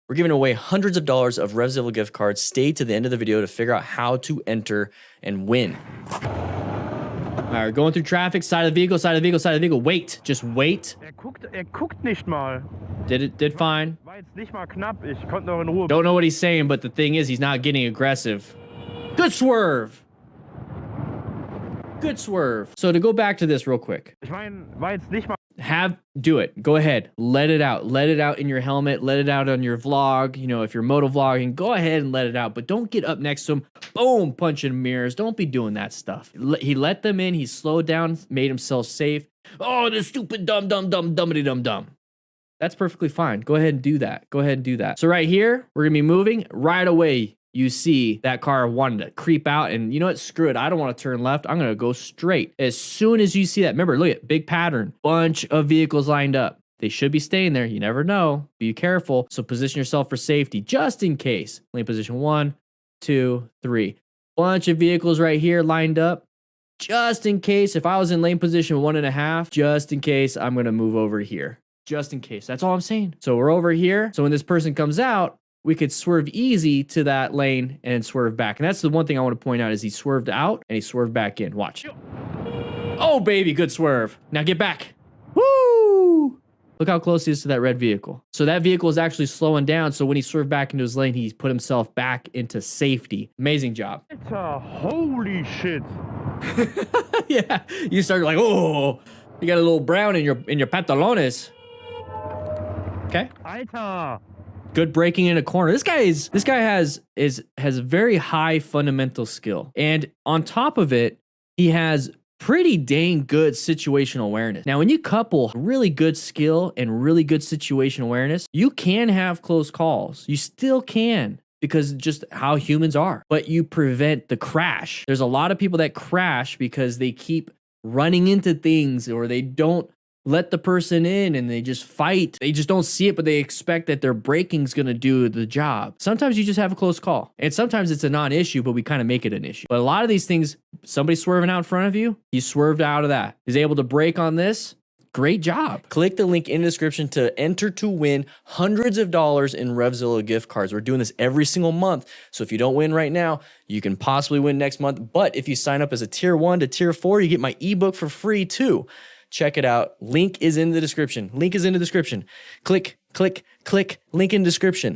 We're giving away hundreds of dollars of RevZilla gift cards. Stay to the end of the video to figure out how to enter and win. All right, we're going through traffic, side of the vehicle, side of the vehicle, side of the vehicle. Wait, just wait. Guckt nicht mal. Did fine. War jetzt nicht mal knapp. Ich konnte noch in Ruhe. Don't know what he's saying, but the thing is, he's not getting aggressive. Good swerve. Good swerve. So to go back to this real quick. Ich meine, war jetzt nicht mal. Do it. Go ahead. Let it out. Let it out in your helmet. Let it out on your vlog. You know, if you're moto vlogging, go ahead and let it out. But don't get up next to him. Boom, punching mirrors. Don't be doing that stuff. He let them in. He slowed down, made himself safe. Oh, the stupid dumbity-dum-dum. That's perfectly fine. Go ahead and do that. Go ahead and do that. So right here, we're going to be moving. Right away, you see that car wanted to creep out. And you know what? Screw it. I don't want to turn left. I'm going to go straight. As soon as you see that, remember, look at big pattern. Bunch of vehicles lined up. They should be staying there. You never know. Be careful. So position yourself for safety just in case. Lane position 1, 2, 3. Bunch of vehicles right here lined up. Just in case. If I was in lane position 1.5, just in case, I'm going to move over here. Just in case. That's all I'm saying. So we're over here. So when this person comes out, we could swerve easy to that lane and swerve back. And that's the one thing I want to point out is he swerved out and he swerved back in. Watch. Oh, baby. Good swerve. Now get back. Woo! Look how close he is to that red vehicle. So that vehicle is actually slowing down. So when he swerved back into his lane, he put himself back into safety. Amazing job. Alter, holy shit. Yeah. You started like, oh, you got a little brown in your pantalones. Okay. Alter. Good braking in a corner. This guy has very high fundamental skill. And on top of it, he has pretty dang good situational awareness. Now, when you couple really good skill and really good situational awareness, you can have close calls. You still can, because just how humans are. But you prevent the crash. There's a lot of people that crash because they keep running into things, or they don't let the person in and they just fight. They just don't see it, but they expect that their braking's gonna do the job. Sometimes you just have a close call. And sometimes it's a non-issue, but we kind of make it an issue. But a lot of these things, somebody swerving out in front of you, he swerved out of that. He's able to brake on this. Great job. Click the link in the description to enter to win hundreds of dollars in RevZilla gift cards. We're doing this every single month. So if you don't win right now, you can possibly win next month. But if you sign up as a tier 1 to tier 4, you get my ebook for free too. Check it out. Link is in the description. Link is in the description. Click, click, click. Link in description.